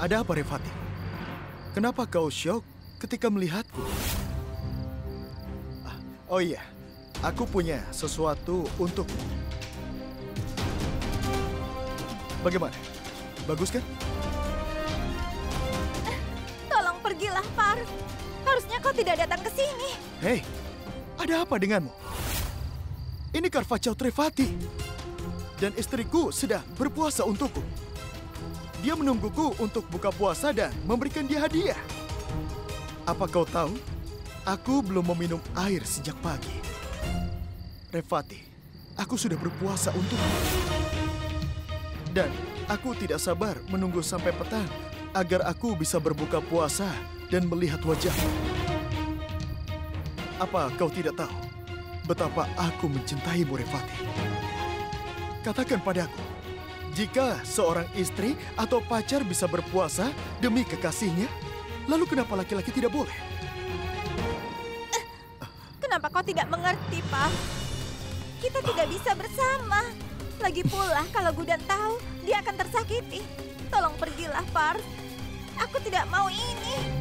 Ada apa, Revati? Kenapa kau syok ketika melihatku? Oh iya, aku punya sesuatu untukmu. Bagaimana? Bagus kan? Tolong pergilah, Par. Harusnya kau tidak datang ke sini. Hei, ada apa denganmu? Ini Karvacau Trevati. Dan istriku sedang berpuasa untukku. Dia menungguku untuk buka puasa dan memberikan dia hadiah. Apa kau tahu? Aku belum meminum air sejak pagi. Revati, aku sudah berpuasa untukmu. Dan aku tidak sabar menunggu sampai petang agar aku bisa berbuka puasa dan melihat wajahmu. Apa kau tidak tahu betapa aku mencintaimu, Revati? Katakan padaku, jika seorang istri atau pacar bisa berpuasa demi kekasihnya, lalu kenapa laki-laki tidak boleh? Kenapa kau tidak mengerti, Pak? Kita tidak bisa bersama. Lagi pula, kalau Gudan tahu, dia akan tersakiti. Tolong pergilah, Par. Aku tidak mau ini.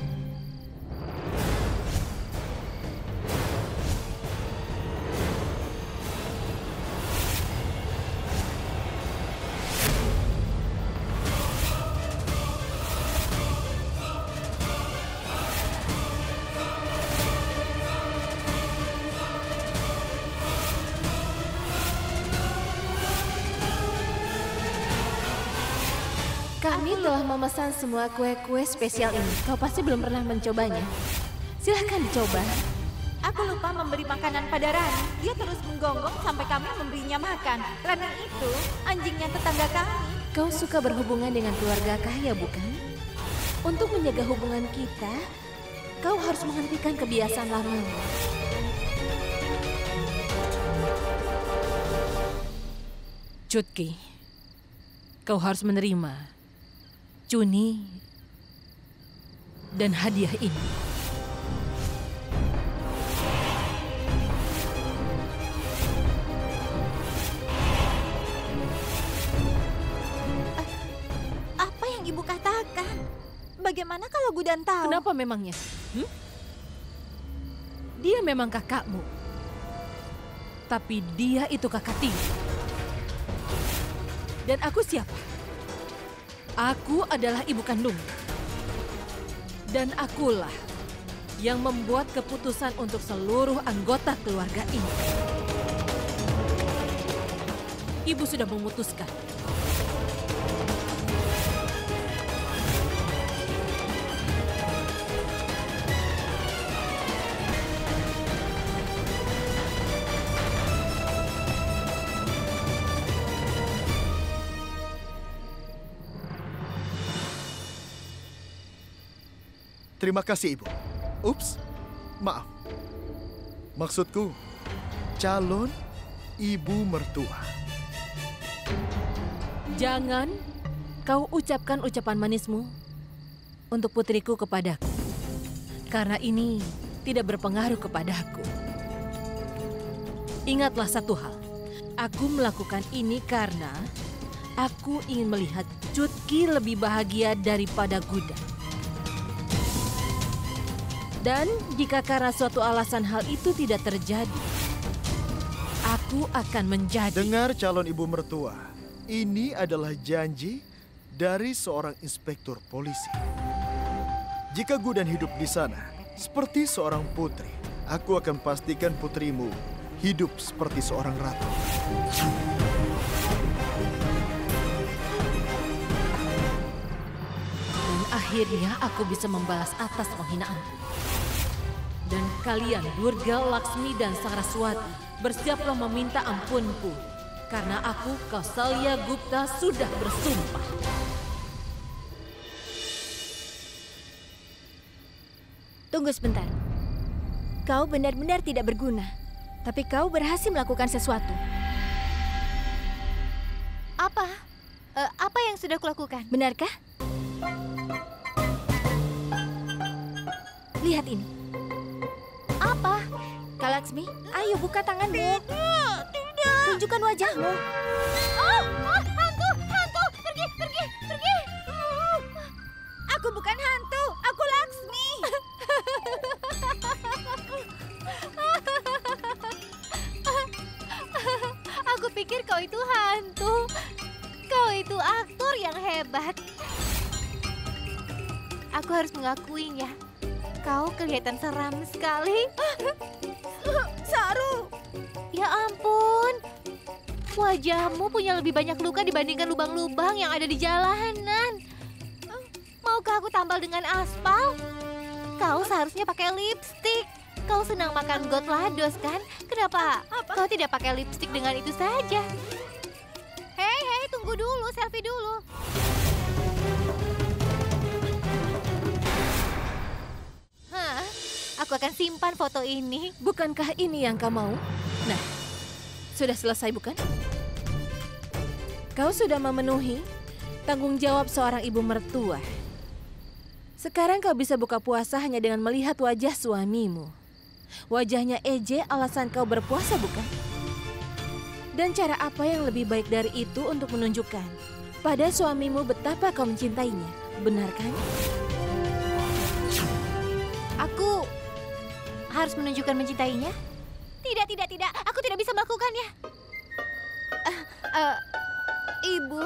Kami telah memesan semua kue-kue spesial ini. Kau pasti belum pernah mencobanya. Silahkan dicoba. Aku lupa memberi makanan pada Rani. Dia terus menggonggong sampai kami memberinya makan. Rani itu anjingnya tetangga kami. Kau suka berhubungan dengan keluarga kaya, bukan? Untuk menjaga hubungan kita, kau harus menghentikan kebiasaan lamamu. Chutki, kau harus menerima Chuni dan hadiah ini. Apa yang ibu katakan? Bagaimana kalau Gudan tahu? Kenapa memangnya? Dia memang kakakmu. Tapi dia itu kakak tiri. Dan aku siapa? Aku adalah ibu kandung. Dan akulah yang membuat keputusan untuk seluruh anggota keluarga ini. Ibu sudah memutuskan. Terima kasih, Ibu. Ups, maaf. Maksudku, calon ibu mertua. Jangan kau ucapkan ucapan manismu untuk putriku kepadaku. Karena ini tidak berpengaruh kepadaku. Ingatlah satu hal. Aku melakukan ini karena aku ingin melihat Chutki lebih bahagia daripada Gudan. Dan jika karena suatu alasan hal itu tidak terjadi, aku akan menjadi... Dengar calon ibu mertua, ini adalah janji dari seorang inspektur polisi. Jika Gudan hidup di sana, seperti seorang putri, aku akan pastikan putrimu hidup seperti seorang ratu. Dan akhirnya aku bisa membalas atas penghinaan. Dan kalian, Durga, Laksmi, dan Saraswati, bersiaplah meminta ampunku. Karena aku, Kausalya Gupta, sudah bersumpah. Tunggu sebentar. Kau benar-benar tidak berguna. Tapi kau berhasil melakukan sesuatu. Apa? Apa yang sudah kulakukan? Benarkah? Lihat ini. Apa? Kak Laksmi, ayo buka tanganmu. Tidak. Tunjukkan wajahmu. Hantu! Pergi! hebat. Aku harus mengakuinya. Kau kelihatan seram sekali. Saru, Ya ampun. Wajahmu punya lebih banyak luka dibandingkan lubang-lubang yang ada di jalanan. Maukah aku tambal dengan aspal? Kau seharusnya pakai lipstik. Kau senang makan GoTLados kan? Kenapa kau tidak pakai lipstik dengan itu saja? Hei, tunggu dulu, selfie dulu. Hah, aku akan simpan foto ini. Bukankah ini yang kau mau? Nah, sudah selesai bukan? Kau sudah memenuhi tanggung jawab seorang ibu mertua. Sekarang kau bisa buka puasa hanya dengan melihat wajah suamimu. Wajahnya EJ alasan kau berpuasa bukan? Dan cara apa yang lebih baik dari itu untuk menunjukkan pada suamimu betapa kau mencintainya, benar kan? Aku harus menunjukkan mencintainya? Tidak. Aku tidak bisa melakukannya. Ibu,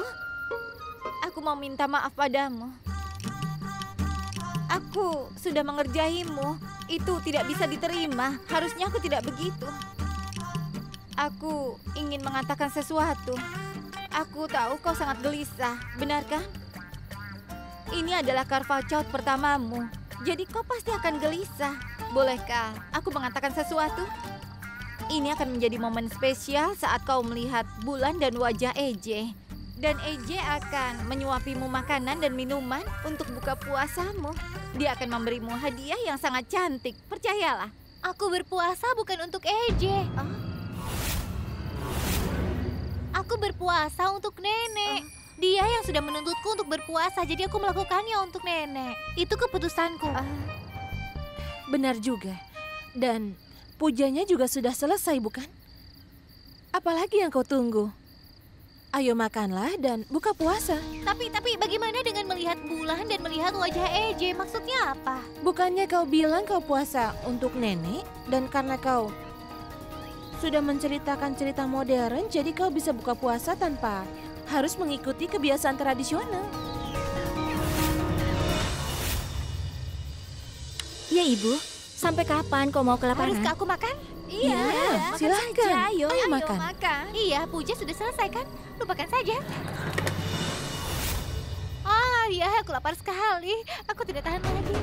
aku mau minta maaf padamu. Aku sudah mengerjaimu. Itu tidak bisa diterima. Harusnya aku tidak begitu. Aku ingin mengatakan sesuatu. Aku tahu kau sangat gelisah, benarkah? Ini adalah Carvachaut pertamamu. Jadi kau pasti akan gelisah. Bolehkah aku mengatakan sesuatu? Ini akan menjadi momen spesial saat kau melihat bulan dan wajah EJ. Dan EJ akan menyuapimu makanan dan minuman untuk buka puasamu. Dia akan memberimu hadiah yang sangat cantik, percayalah. Aku berpuasa bukan untuk EJ. Aku berpuasa untuk nenek. Dia yang sudah menuntutku untuk berpuasa, jadi aku melakukannya untuk nenek. Itu keputusanku. Benar juga. Dan pujanya juga sudah selesai bukan? Apalagi yang kau tunggu? Ayo makanlah dan buka puasa. Tapi bagaimana dengan melihat bulan dan melihat wajah EJ? Maksudnya apa? Bukannya kau bilang kau puasa untuk nenek dan karena kau sudah menceritakan cerita modern, jadi kau bisa buka puasa tanpa harus mengikuti kebiasaan tradisional. Ya ibu, sampai kapan kau mau kelaparan? Haruskah aku makan? Iya, makan silakan. saja. Ayo makan. Iya, puja sudah selesai kan? Lupakan saja. Ya, aku lapar sekali. Aku tidak tahan lagi.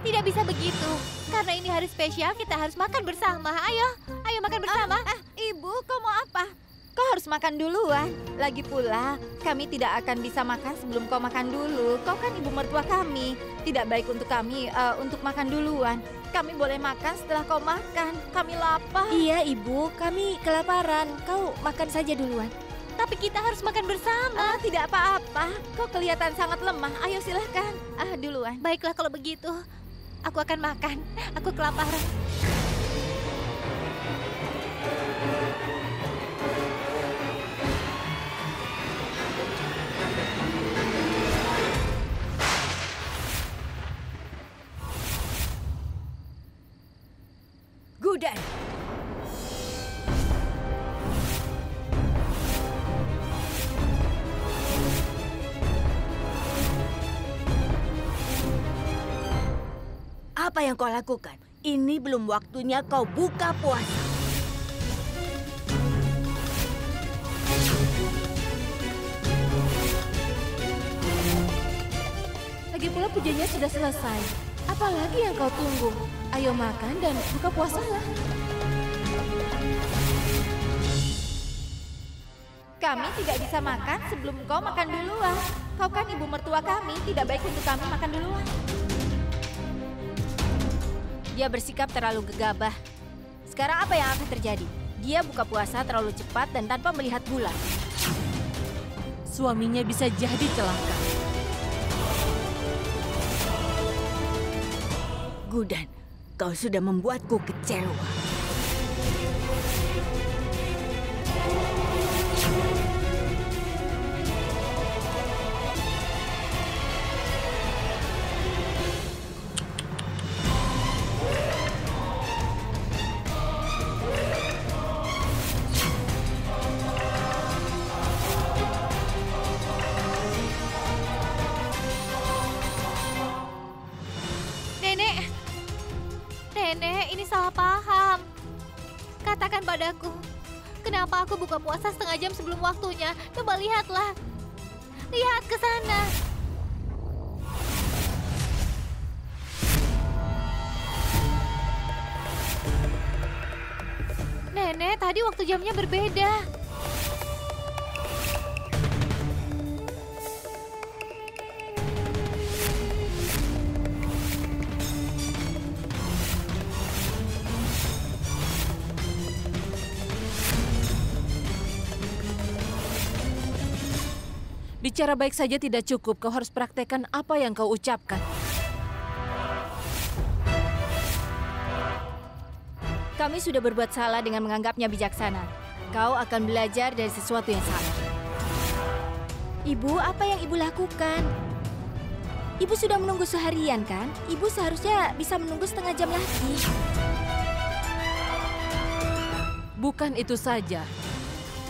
Tidak bisa begitu. Karena ini hari spesial, kita harus makan bersama. Ayo makan bersama. Ibu, kau mau apa? Kau harus makan duluan. Lagi pula, kami tidak akan bisa makan sebelum kau makan dulu. Kau kan ibu mertua kami. Tidak baik untuk kami untuk makan duluan. Kami boleh makan setelah kau makan. Kami lapar. Iya ibu, kami kelaparan. Kau makan saja duluan. Tapi kita harus makan bersama. Tidak apa-apa. Kau kelihatan sangat lemah. Ayo silahkan. Duluan. Baiklah kalau begitu. Aku akan makan. Aku kelaparan. Gudan. Apa yang kau lakukan? Ini belum waktunya kau buka puasa. Lagi pula pujanya sudah selesai. Apalagi yang kau tunggu? Ayo makan dan buka puasalah. Kami tidak bisa makan sebelum kau makan duluan. Kau kan ibu mertua kami. Tidak baik untuk kami makan duluan. Dia bersikap terlalu gegabah. Sekarang apa yang akan terjadi? Dia buka puasa terlalu cepat dan tanpa melihat bulan. Suaminya bisa jadi celaka. Gudan, kau sudah membuatku kecewa. Katakan padaku, kenapa aku buka puasa setengah jam sebelum waktunya? Coba lihatlah. Lihat ke sana. Nenek, tadi waktu jamnya berbeda. Bicara baik saja tidak cukup, kau harus praktekkan apa yang kau ucapkan. Kami sudah berbuat salah dengan menganggapnya bijaksana. Kau akan belajar dari sesuatu yang salah. Ibu, apa yang ibu lakukan? Ibu sudah menunggu seharian, kan? Ibu seharusnya bisa menunggu setengah jam lagi. Bukan itu saja.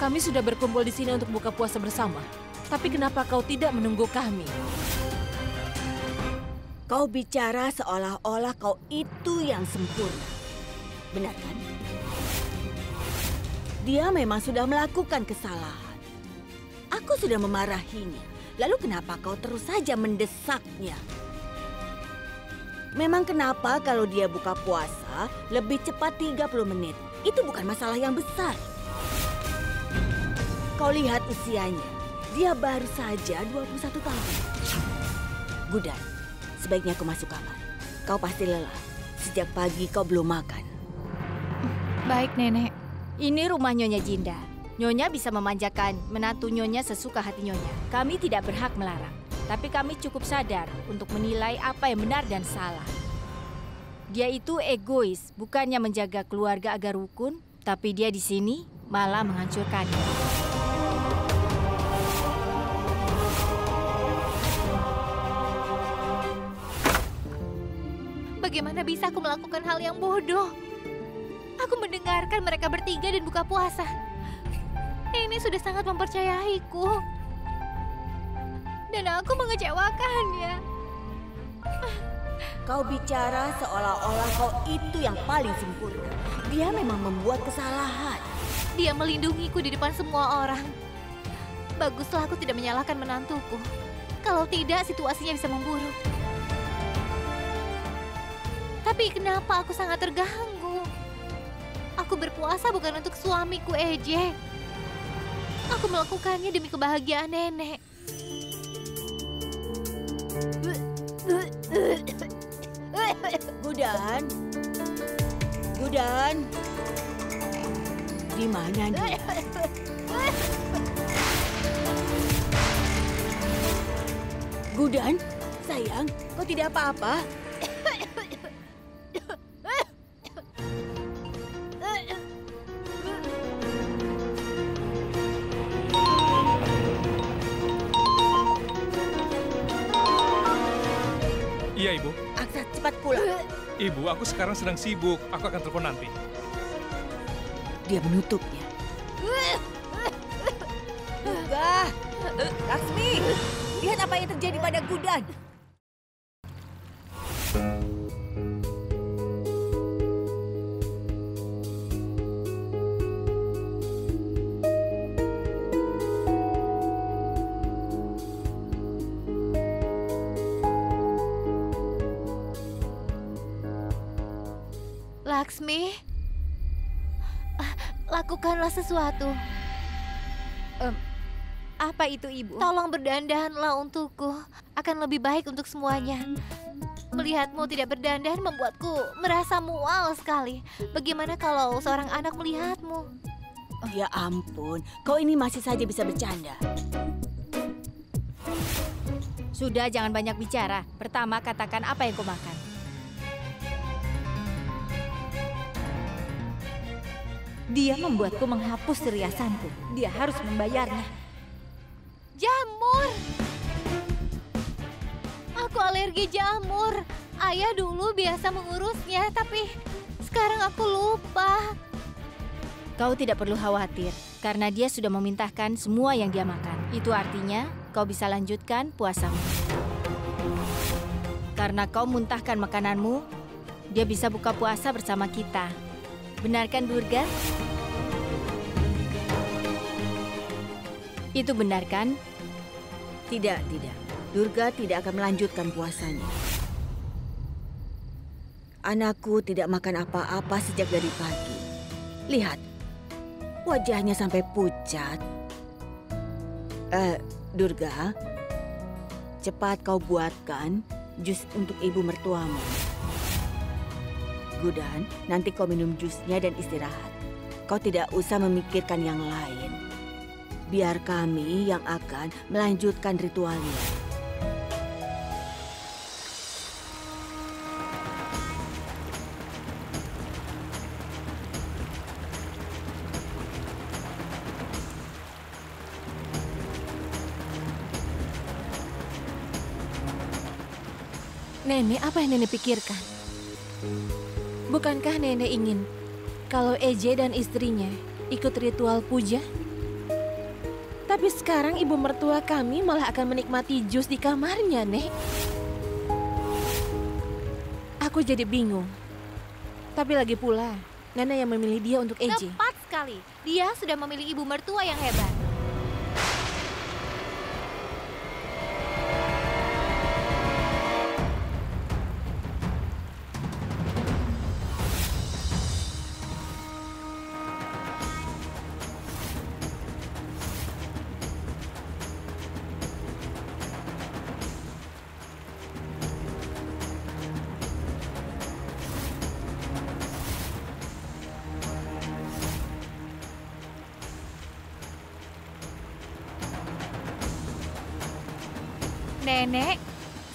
Kami sudah berkumpul di sini untuk buka puasa bersama. Tapi kenapa kau tidak menunggu kami? Kau bicara seolah-olah kau itu yang sempurna. Benar kan? Dia memang sudah melakukan kesalahan. Aku sudah memarahinya. Lalu kenapa kau terus saja mendesaknya? Memang kenapa kalau dia buka puasa lebih cepat 30 menit? Itu bukan masalah yang besar. Kau lihat usianya. Dia baru saja 21 tahun. Gudan, sebaiknya kau masuk kamar. Kau pasti lelah. Sejak pagi kau belum makan. Baik, Nenek. Ini rumah Nyonya Jinda. Nyonya bisa memanjakan menantu Nyonya sesuka hati Nyonya. Kami tidak berhak melarang. Tapi kami cukup sadar untuk menilai apa yang benar dan salah. Dia itu egois, bukannya menjaga keluarga agar rukun, tapi dia di sini malah menghancurkannya. Bagaimana bisa aku melakukan hal yang bodoh? Aku mendengarkan mereka bertiga dan buka puasa. Ini sudah sangat mempercayaiku. Dan aku mengecewakannya. Kau bicara seolah-olah kau itu yang paling sempurna. Dia memang membuat kesalahan. Dia melindungiku di depan semua orang. Baguslah aku tidak menyalahkan menantuku. Kalau tidak, situasinya bisa memburuk. Tapi kenapa aku sangat terganggu? Aku berpuasa bukan untuk suamiku, Eje. Aku melakukannya demi kebahagiaan nenek. Gudan. Gudan. Di mana dia? Gudan, sayang, kau tidak apa-apa? Iya, Ibu. Aksa, cepat pulang. Ibu, aku sekarang sedang sibuk. Aku akan telepon nanti. Dia menutupnya. Durga, Laksmi, lihat apa yang terjadi pada Gudan. Laksmi, lakukanlah sesuatu. Apa itu, Ibu? Tolong berdandanlah untukku. Akan lebih baik untuk semuanya. Melihatmu tidak berdandan membuatku merasa mual sekali. Bagaimana kalau seorang anak melihatmu? Ya ampun, kau ini masih saja bisa bercanda. Sudah, jangan banyak bicara. Pertama, katakan apa yang kau makan. Dia membuatku menghapus riasanku. Dia harus membayarnya. Jamur! Aku alergi jamur. Ayah dulu biasa mengurusnya, tapi sekarang aku lupa. Kau tidak perlu khawatir, karena dia sudah memintahkan semua yang dia makan. Itu artinya kau bisa lanjutkan puasamu. Karena kau muntahkan makananmu, dia bisa buka puasa bersama kita. Benar kan, Durga? Itu benar kan? Tidak, tidak. Durga tidak akan melanjutkan puasanya. Anakku tidak makan apa-apa sejak dari pagi. Lihat, wajahnya sampai pucat. Durga, cepat kau buatkan jus untuk ibu mertuamu. Gudan, nanti kau minum jusnya dan istirahat. Kau tidak usah memikirkan yang lain. Biar kami yang akan melanjutkan ritualnya. Nenek, apa yang nenek pikirkan? Bukankah nenek ingin kalau Eje dan istrinya ikut ritual puja? Tapi sekarang ibu mertua kami malah akan menikmati jus di kamarnya, Nek. Aku jadi bingung. Tapi lagi pula, nenek yang memilih dia untuk Eje. Tepat sekali. Dia sudah memilih ibu mertua yang hebat. Nenek,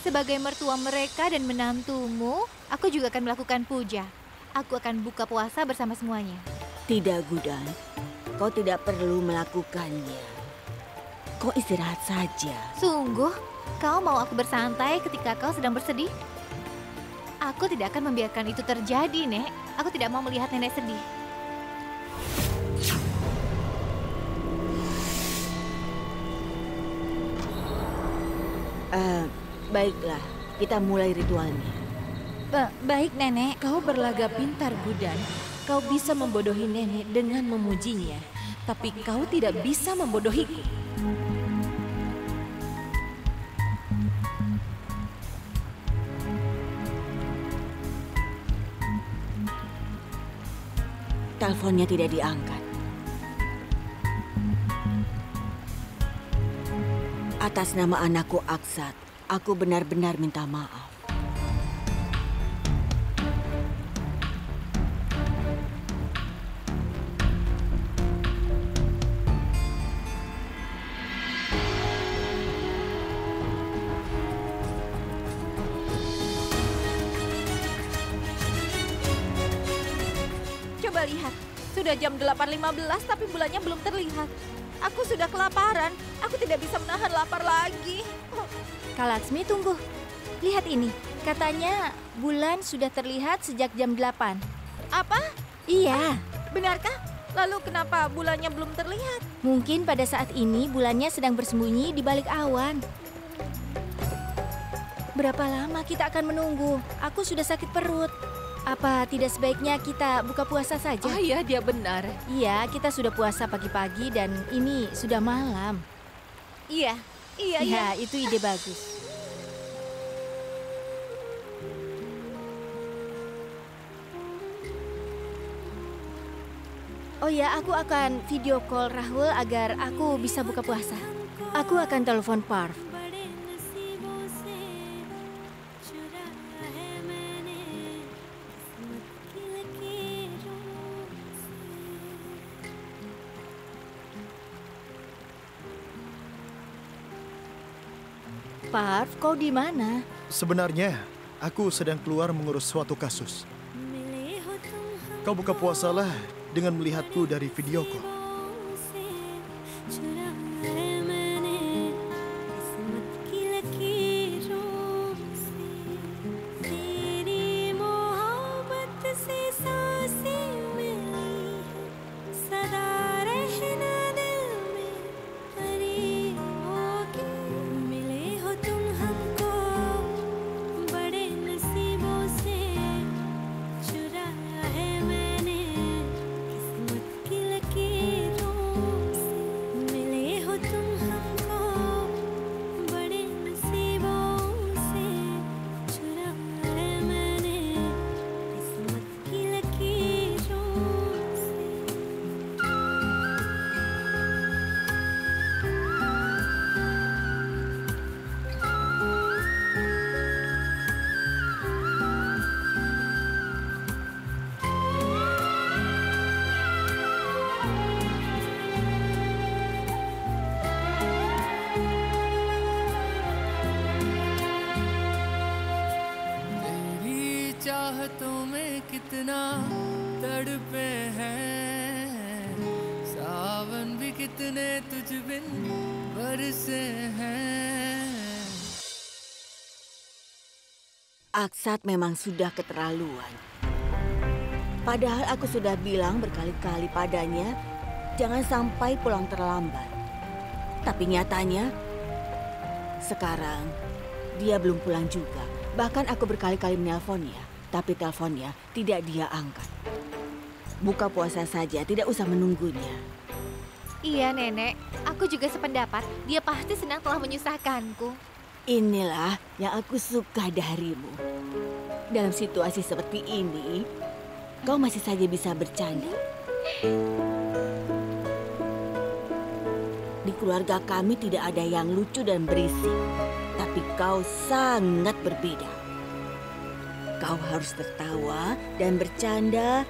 sebagai mertua mereka dan menantumu, aku juga akan melakukan puja. Aku akan buka puasa bersama semuanya. Tidak, Gudan. Kau tidak perlu melakukannya. Kau istirahat saja. Sungguh, kau mau aku bersantai ketika kau sedang bersedih? Aku tidak akan membiarkan itu terjadi, Nek. Aku tidak mau melihat nenek sedih. Baiklah, kita mulai ritualnya. Baik, Nenek. Kau berlagak pintar, Gudan. Kau bisa membodohi nenek dengan memujinya. Tapi kau tidak bisa membodohiku. Teleponnya tidak diangkat. Atas nama anakku Aksat, aku benar-benar minta maaf. Coba lihat, sudah jam 8.15 tapi bulannya belum terlihat. Aku sudah kelaparan, aku tidak bisa menahan lapar lagi. Kak Laksmi, tunggu. Lihat ini, katanya bulan sudah terlihat sejak jam 8. Apa? Iya, Benarkah? Lalu kenapa bulannya belum terlihat? mungkin pada saat ini bulannya sedang bersembunyi di balik awan. Berapa lama kita akan menunggu? Aku sudah sakit perut. Apa tidak sebaiknya kita buka puasa saja? Oh iya, dia benar. Iya, kita sudah puasa pagi-pagi dan ini sudah malam. Iya. Ya, itu ide bagus. Oh ya, aku akan video call Rahul agar aku bisa buka puasa. Aku akan telepon Parv. Parv, kau di mana? Sebenarnya, aku sedang keluar mengurus suatu kasus. Kau buka puasalah dengan melihatku dari video call. चाहतों में कितना तड़पे हैं, सावन भी कितने तुझ बिन बरसे हैं. Aksat memang sudah keterlaluan. Padahal aku sudah bilang berkali-kali padanya, jangan sampai pulang terlambat. Tapi nyatanya, sekarang dia belum pulang juga. Bahkan aku berkali-kali menelponnya, tapi teleponnya tidak dia angkat. Buka puasa saja, tidak usah menunggunya. Iya, Nenek. Aku juga sependapat. Dia pasti senang telah menyusahkanku. Inilah yang aku suka darimu. Dalam situasi seperti ini, kau masih saja bisa bercanda. Di keluarga kami tidak ada yang lucu dan berisik, tapi kau sangat berbeda. Kau harus tertawa dan bercanda,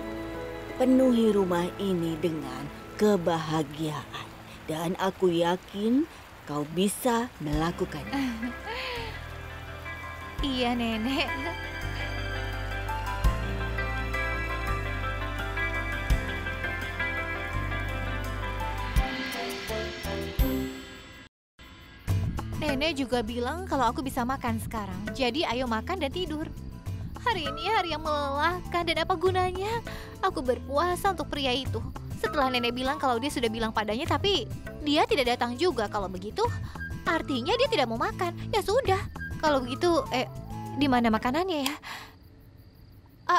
penuhi rumah ini dengan kebahagiaan. Dan aku yakin kau bisa melakukannya. Iya, Nenek. Nenek juga bilang kalau aku bisa makan sekarang. Jadi ayo makan dan tidur. Hari ini hari yang melelahkan dan apa gunanya? Aku berpuasa untuk pria itu. Setelah Nenek bilang kalau dia sudah bilang padanya, tapi dia tidak datang juga. Kalau begitu, artinya dia tidak mau makan. Ya sudah. Kalau begitu, di mana makanannya ya?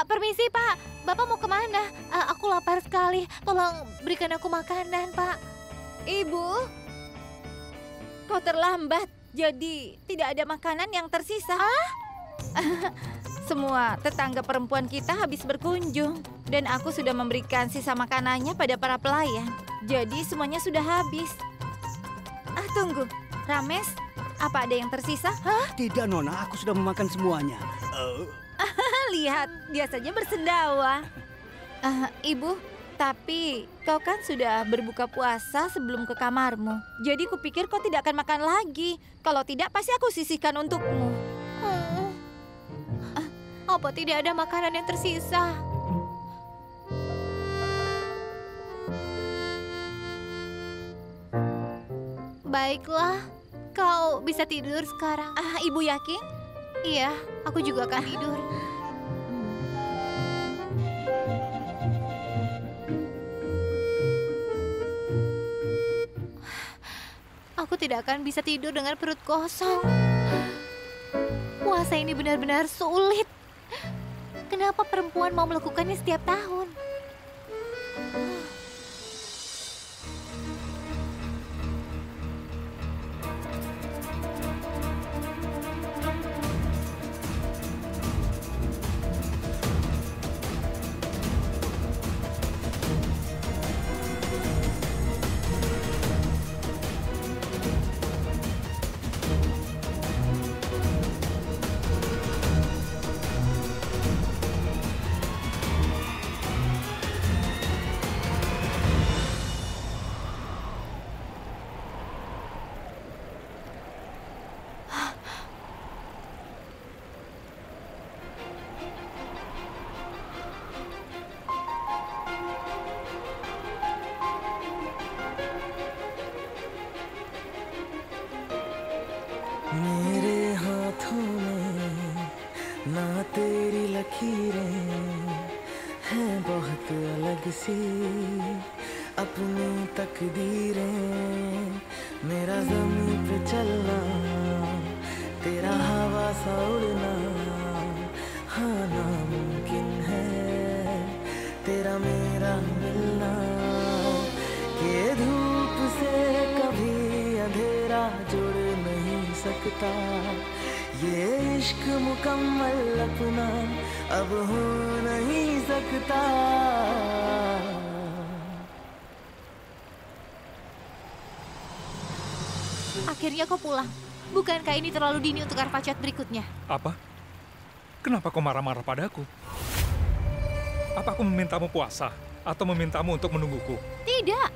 Permisi, Pak. Bapak mau kemana? Aku lapar sekali. Tolong berikan aku makanan, Pak. Ibu, kau terlambat. Jadi tidak ada makanan yang tersisa. Semua tetangga perempuan kita habis berkunjung. Dan aku sudah memberikan sisa makanannya pada para pelayan. Jadi semuanya sudah habis. Tunggu. Rames, apa ada yang tersisa? Tidak, Nona. Aku sudah memakan semuanya. Lihat, dia saja bersendawa. Ibu, tapi kau kan sudah berbuka puasa sebelum ke kamarmu. Jadi kupikir kau tidak akan makan lagi. Kalau tidak, pasti aku sisihkan untukmu. Apa tidak ada makanan yang tersisa? Baiklah, kau bisa tidur sekarang. Ibu yakin? Iya, aku juga akan tidur. Aku tidak akan bisa tidur dengan perut kosong. Puasa ini benar-benar sulit. Kenapa perempuan mau melakukannya setiap tahun? मेरे हाथों में ना तेरी लकीरें हैं, बहुत अलग सी अपनी तकदीरें. मेरा ज़मीन पे चलना, तेरा हवा सा उड़ना, हाँ नामुमकिन है तेरा मेरा मिलना. कि धूप से कभी अंधेरा जुड़ नहीं सकता, ये इश्क मुकम्मल अपना अब हो नहीं सकता. Akhirnya kau pulang. Bukankah ini terlalu dini untuk Arfacat berikutnya? Apa? Kenapa kau marah-marah padaku? Apa aku memintamu puasa atau memintamu untuk menungguku? Tidak.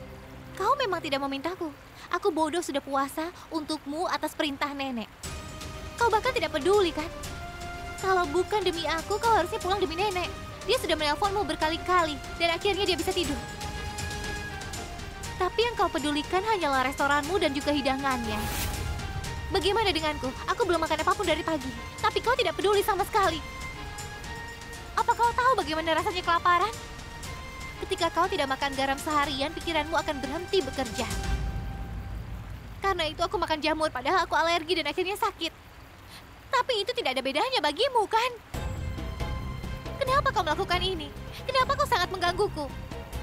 Kau memang tidak memintaku. Aku bodoh sudah puasa untukmu atas perintah nenek. Kau bahkan tidak peduli, kan? Kalau bukan demi aku, kau harusnya pulang demi nenek. Dia sudah menelponmu berkali-kali dan akhirnya dia bisa tidur. Tapi yang kau pedulikan hanyalah restoranmu dan juga hidangannya. Bagaimana denganku? Aku belum makan apapun dari pagi, tapi kau tidak peduli sama sekali. Apa kau tahu bagaimana rasanya kelaparan? Ketika kau tidak makan garam seharian, pikiranmu akan berhenti bekerja. Karena itu aku makan jamur, padahal aku alergi dan akhirnya sakit. Tapi itu tidak ada bedanya bagimu, kan? Kenapa kau melakukan ini? Kenapa kau sangat menggangguku?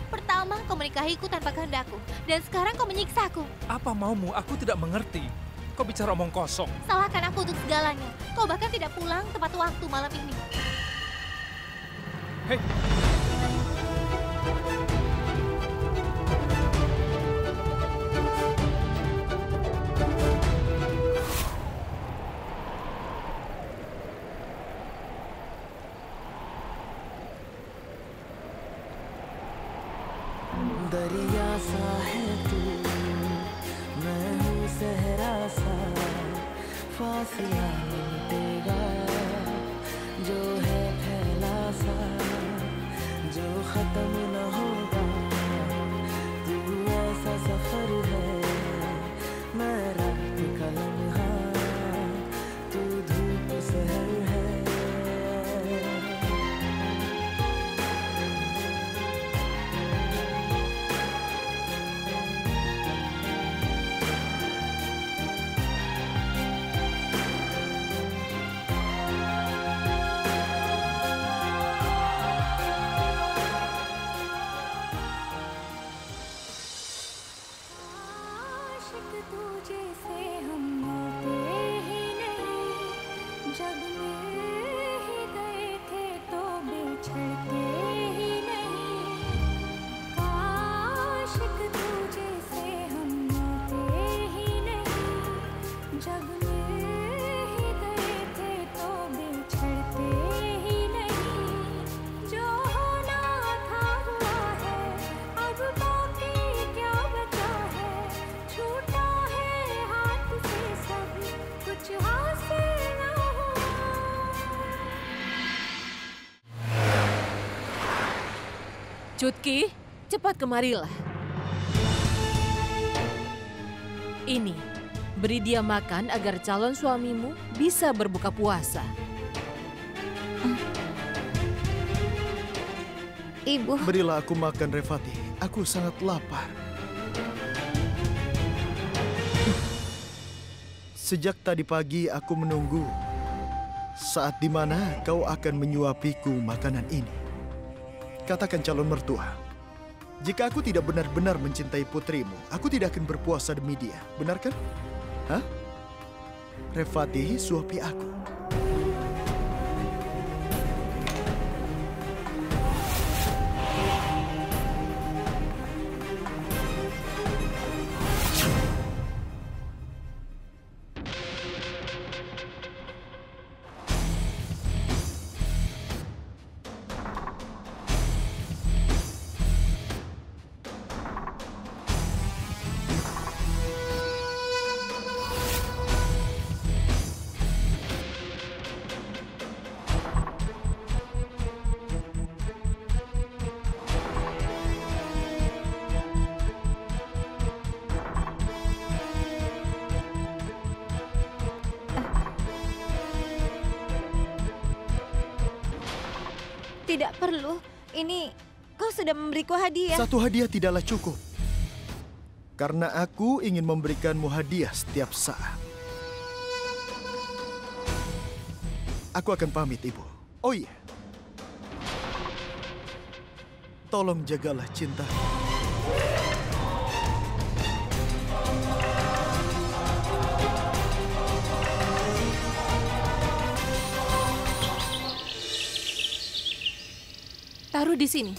Pertama, kau menikahiku tanpa kehendakku, dan sekarang kau menyiksaku. Apa maumu? Aku tidak mengerti. Kau bicara omong kosong. Salahkan aku untuk segalanya. Kau bahkan tidak pulang tepat waktu malam ini. Hei, दरिया सा है तू, मैं हूँ सहरा सा, फासला मिटेगा जो है फैला सा, जो खत्म न होगा। तू ऐसा सफर है, मैं रात का लम्हा, तू धूप सहर है। Cutki, cepat kemarilah. Ini, beri dia makan agar calon suamimu bisa berbuka puasa. Ibu, Berilah aku makan, Revati. Aku sangat lapar. Sejak tadi pagi aku menunggu saat di mana kau akan menyuapiku makanan ini. Katakan calon mertua, jika aku tidak benar-benar mencintai putrimu, aku tidak akan berpuasa demi dia. Benar kan? Hah? Revati, suapi aku. Tidak perlu. Ini kau sudah memberiku hadiah. Satu hadiah tidaklah cukup. Karena aku ingin memberikanmu hadiah setiap saat. Aku akan pamit, Ibu. Oh iya. Tolong jagalah cinta. Taruh di sini.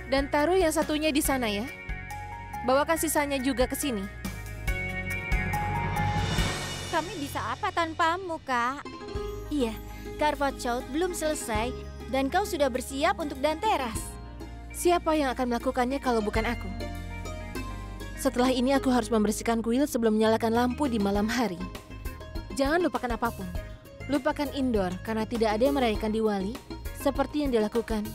Dan taruh yang satunya di sana ya. Bawakan sisanya juga ke sini. Kami bisa apa tanpamu, Kak? iya, Karvachaut belum selesai dan kau sudah bersiap untuk danteras. Siapa yang akan melakukannya kalau bukan aku? Setelah ini aku harus membersihkan kuil sebelum menyalakan lampu di malam hari. Jangan lupakan apapun. Lupakan indoor karena tidak ada yang merayakan Diwali seperti yang dilakukan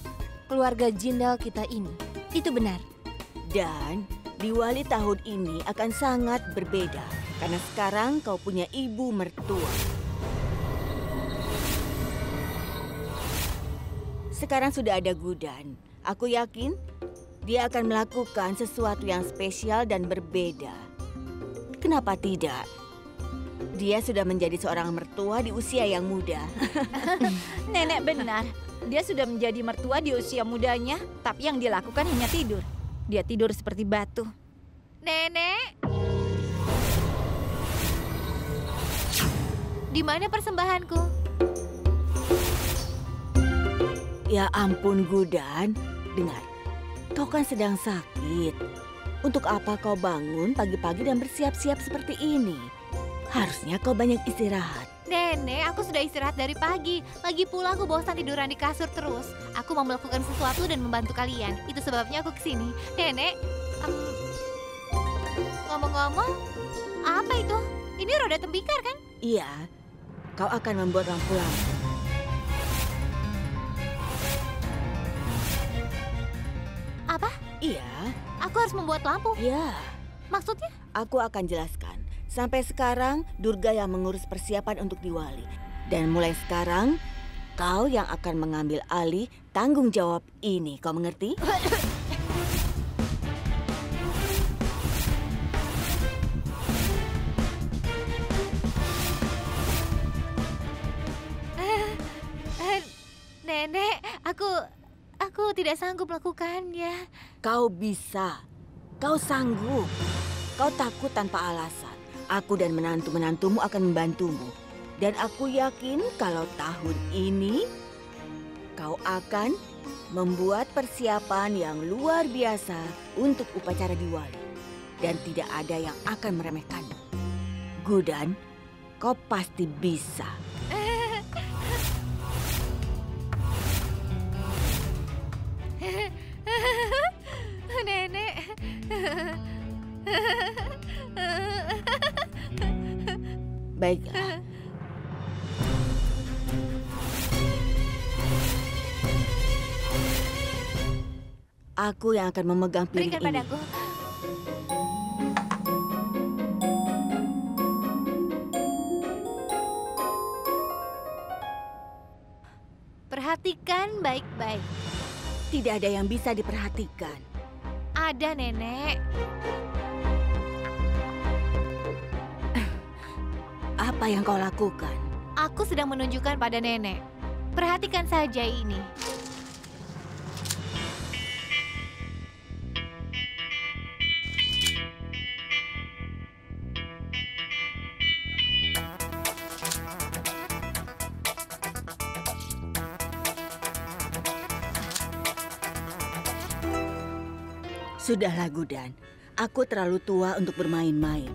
keluarga Jindal kita ini. Itu benar. Dan Diwali tahun ini akan sangat berbeda karena sekarang kau punya ibu mertua. Sekarang sudah ada Gudan. Aku yakin dia akan melakukan sesuatu yang spesial dan berbeda. Kenapa tidak? Dia sudah menjadi seorang mertua di usia yang muda. Nenek benar. Dia sudah menjadi mertua di usia mudanya, tapi yang dia lakukan hanya tidur. Dia tidur seperti batu. Nenek. Di mana persembahanku? Ya ampun Gudan, dengar. Kau kan sedang sakit. Untuk apa kau bangun pagi-pagi dan bersiap-siap seperti ini? Harusnya kau banyak istirahat. Nenek, aku sudah istirahat dari pagi. Lagi pula aku bosan tiduran di kasur terus. Aku mau melakukan sesuatu dan membantu kalian. Itu sebabnya aku kesini. Nenek, ngomong-ngomong, apa itu? Ini roda tembikar kan? Iya, kau akan membuat lampu-lampu. Apa? Iya. Aku harus membuat lampu? Iya. Maksudnya? Aku akan jelaskan. Sampai sekarang, Durga yang mengurus persiapan untuk Diwali. Dan mulai sekarang, kau yang akan mengambil alih tanggung jawab ini. Kau mengerti? Nenek, aku tidak sanggup melakukannya. Kau bisa. Kau sanggup. Kau takut tanpa alasan. Aku dan menantu-menantumu akan membantumu. Dan aku yakin kalau tahun ini kau akan membuat persiapan yang luar biasa untuk upacara Diwali. Dan tidak ada yang akan meremehkanmu. Gudan, kau pasti bisa. Nenek. Baiklah. Aku yang akan memegang piring Berikan ini. padaku. Perhatikan baik-baik. Tidak ada yang bisa diperhatikan. Ada, Nenek. Apa yang kau lakukan? Aku sedang menunjukkan pada Nenek. Perhatikan saja ini. Sudahlah Gudan, aku terlalu tua untuk bermain-main.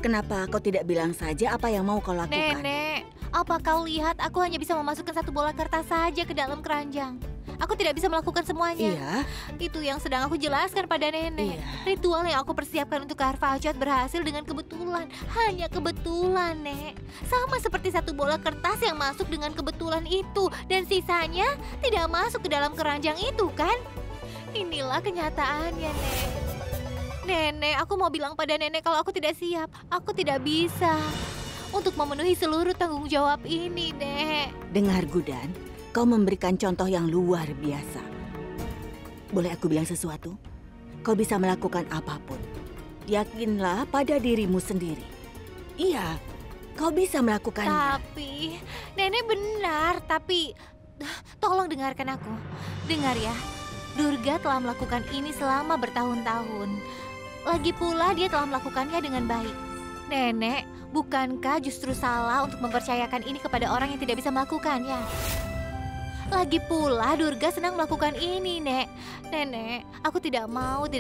Kenapa kau tidak bilang saja apa yang mau kau lakukan? Nenek, apa kau lihat aku hanya bisa memasukkan satu bola kertas saja ke dalam keranjang? Aku tidak bisa melakukan semuanya. Iya. Itu yang sedang aku jelaskan pada Nenek. Iya. Ritual yang aku persiapkan untuk Karfajat berhasil dengan kebetulan. Hanya kebetulan, Nek. Sama seperti satu bola kertas yang masuk dengan kebetulan itu. Dan sisanya tidak masuk ke dalam keranjang itu, kan? Inilah kenyataannya, Nek. Nenek, aku mau bilang pada Nenek kalau aku tidak siap. Aku tidak bisa untuk memenuhi seluruh tanggung jawab ini, Nek. Dengar Gudan, kau memberikan contoh yang luar biasa. Boleh aku bilang sesuatu? Kau bisa melakukan apapun. Yakinlah pada dirimu sendiri. Iya, kau bisa melakukannya. Tapi, Nenek benar. Tapi, tolong dengarkan aku. Dengar ya, Durga telah melakukan ini selama bertahun-tahun. Lagi pula dia telah melakukannya dengan baik. Nenek, bukankah justru salah untuk mempercayakan ini kepada orang yang tidak bisa melakukannya? Lagi pula Durga senang melakukan ini, Nek. Nenek, aku tidak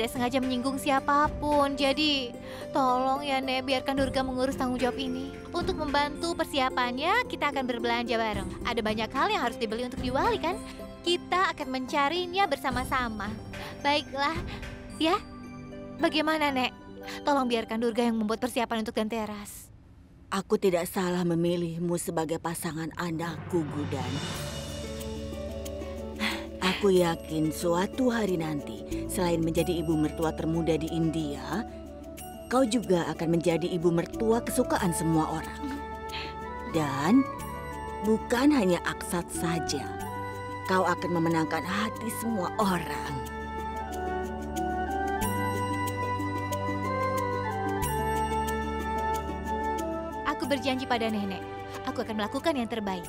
sengaja menyinggung siapapun. Jadi, tolong ya, Nek, biarkan Durga mengurus tanggung jawab ini. Untuk membantu persiapannya, kita akan berbelanja bareng. Ada banyak hal yang harus dibeli untuk Diwali, kan? Kita akan mencarinya bersama-sama. Baiklah, ya. Bagaimana, Nek? Tolong biarkan Durga yang membuat persiapan untuk Danteras. Aku tidak salah memilihmu sebagai pasangan anakku, Gudan. Aku yakin suatu hari nanti, selain menjadi ibu mertua termuda di India, kau juga akan menjadi ibu mertua kesukaan semua orang. Dan bukan hanya Aksat saja, kau akan memenangkan hati semua orang. Aku berjanji pada nenek, aku akan melakukan yang terbaik.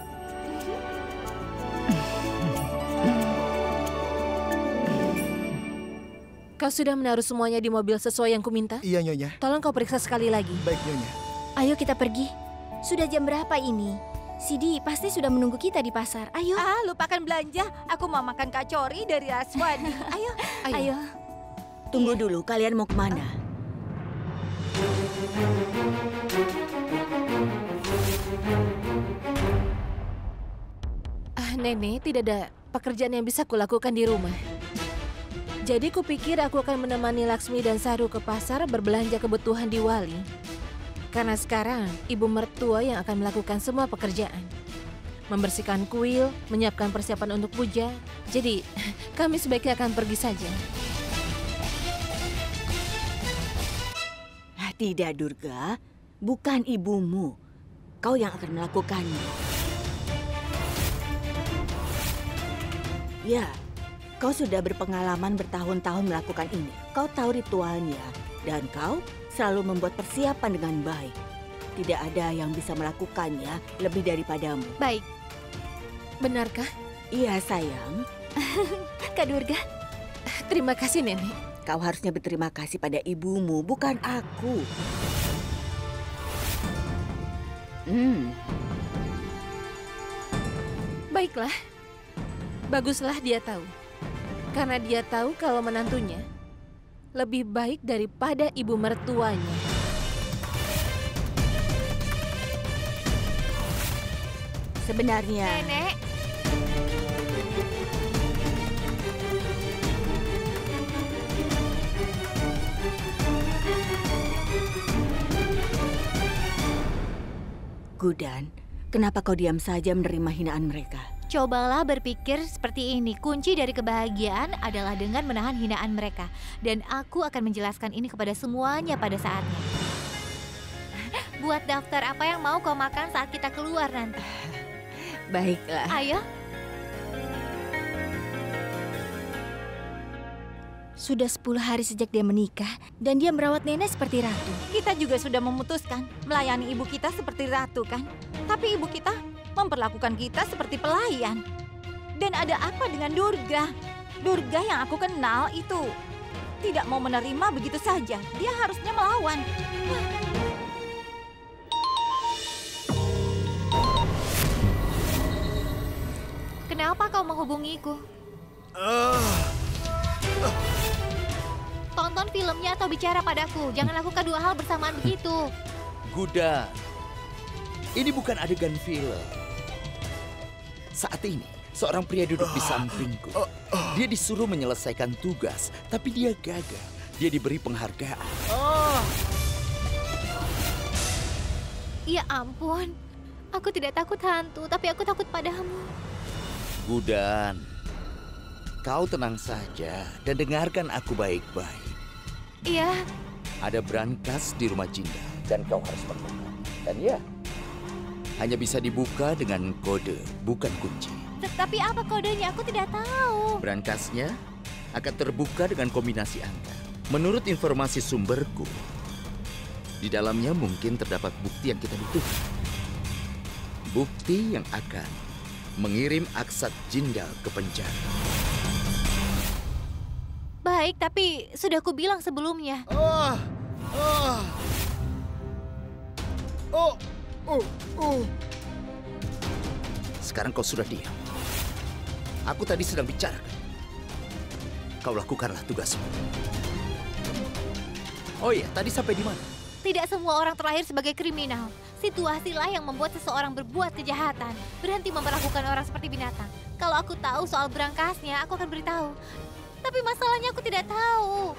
Kau sudah menaruh semuanya di mobil sesuai yang kuminta? Iya, Nyonya. Tolong kau periksa sekali lagi. Baik, Nyonya. Ayo kita pergi. Sudah jam berapa ini? Sidi pasti sudah menunggu kita di pasar. Ayo. Lupakan belanja. Aku mau makan kacori dari Aswadi. Ayo. Ayo. Tunggu dulu, kalian mau kemana? Nenek, tidak ada pekerjaan yang bisa kulakukan di rumah. Jadi kupikir aku akan menemani Laksmi dan Saru ke pasar berbelanja kebutuhan di Wali. Karena sekarang ibu mertua yang akan melakukan semua pekerjaan. Membersihkan kuil, menyiapkan persiapan untuk puja. Jadi kami sebaiknya akan pergi saja. Tidak, Durga. Bukan ibumu. Kau yang akan melakukannya. Ya, kau sudah berpengalaman bertahun-tahun melakukan ini. Kau tahu ritualnya. Dan kau selalu membuat persiapan dengan baik. Tidak ada yang bisa melakukannya lebih daripadamu. Baik. Benarkah? Iya, sayang. Kak Durga. Terima kasih, Nenek. Kau harusnya berterima kasih pada ibumu, bukan aku. Baiklah. Baguslah dia tahu. Karena dia tahu kalau menantunya lebih baik daripada ibu mertuanya. Sebenarnya... Nenek. Gudan, kenapa kau diam saja menerima hinaan mereka? Cobalah berpikir seperti ini. Kunci dari kebahagiaan adalah dengan menahan hinaan mereka. Dan aku akan menjelaskan ini kepada semuanya pada saatnya. Buat daftar apa yang mau kau makan saat kita keluar nanti. Baiklah. Ayo. Sudah 10 hari sejak dia menikah dan dia merawat nenek seperti ratu. Kita juga sudah memutuskan melayani ibu kita seperti ratu, kan? Tapi ibu kita memperlakukan kita seperti pelayan. Dan ada apa dengan Durga? Durga yang aku kenal itu tidak mau menerima begitu saja. Dia harusnya melawan. Kenapa kau menghubungiku? Tonton filmnya atau bicara padaku. Jangan lakukan dua hal bersamaan begitu. Gudan, ini bukan adegan film. Saat ini, seorang pria duduk di sampingku. Dia disuruh menyelesaikan tugas, tapi dia gagal. Dia diberi penghargaan. Ya ampun, aku tidak takut hantu, tapi aku takut padamu. Gudan, kau tenang saja dan dengarkan aku baik-baik. Iya. Ada brankas di rumah Jinda dan kau harus membuka. Dan ya, hanya bisa dibuka dengan kode, bukan kunci. Tapi apa kodenya? Aku tidak tahu. Brankasnya akan terbuka dengan kombinasi angka. Menurut informasi sumberku, di dalamnya mungkin terdapat bukti yang kita butuhkan. Bukti yang akan mengirim Aksat Jindal ke penjara. Baik, tapi sudah ku bilang sebelumnya. Sekarang kau sudah diam. Aku tadi sedang bicara. Kau lakukanlah tugasmu. Oh iya, tadi sampai di mana? Tidak semua orang terlahir sebagai kriminal. Situasilah yang membuat seseorang berbuat kejahatan. Berhenti memperlakukan orang seperti binatang. Kalau aku tahu soal brankasnya, aku akan beritahu. Tapi masalahnya aku tidak tahu.